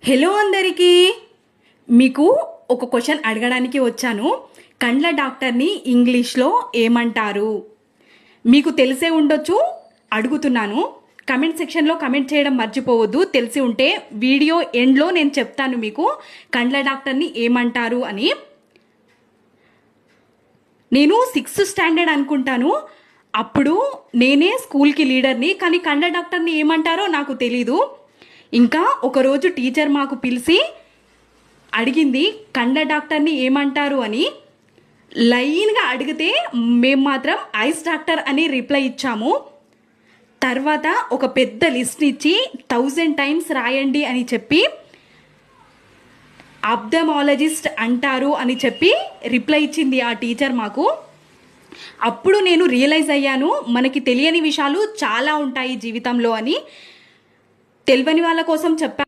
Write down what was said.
Hello అందరికీ, మీకు ఒక క్వశ్చన్ అడగడానికి వచ్చాను. కండ్ల డాక్టర్ని ఇంగ్లీష్లో ఏమంటారు? మీకు తెలిసే ఉండొచ్చు, అడుగుతున్నాను. కమెంట్ సెక్షన్లో కమెంట్ చేయడం మర్చిపోవద్దు. తెలిసి ఉంటే వీడియో ఎండ్లో నేను చెప్తాను మీకు కండ్ల డాక్టర్ని ఏమంటారు అని. నేను 6th స్టాండర్డ్ అనుకుంటాను. అప్పుడు నేనే స్కూల్కి లీడర్ని, కానీ కండ్ల డాక్టర్ని ఏమంటారో నాకు తెలీదు. ఇంకా ఒకరోజు టీచర్ మాకు పిలిచి అడిగింది కండ్ల డాక్టర్ని ఏమంటారు అని. లైన్గా అడిగితే మేము మాత్రం ఐస్ డాక్టర్ అని రిప్లై ఇచ్చాము. తర్వాత ఒక పెద్ద లిస్ట్ ఇచ్చి 1000 టైమ్స్ రాయండి అని చెప్పి ఆప్థమాలజిస్ట్ అంటారు అని చెప్పి రిప్లై ఇచ్చింది ఆ టీచర్ మాకు. అప్పుడు నేను రియలైజ్ అయ్యాను, మనకి తెలియని విషయాలు చాలా ఉంటాయి జీవితంలో అని. తెలియని వాళ్ళ కోసం చెప్పాను.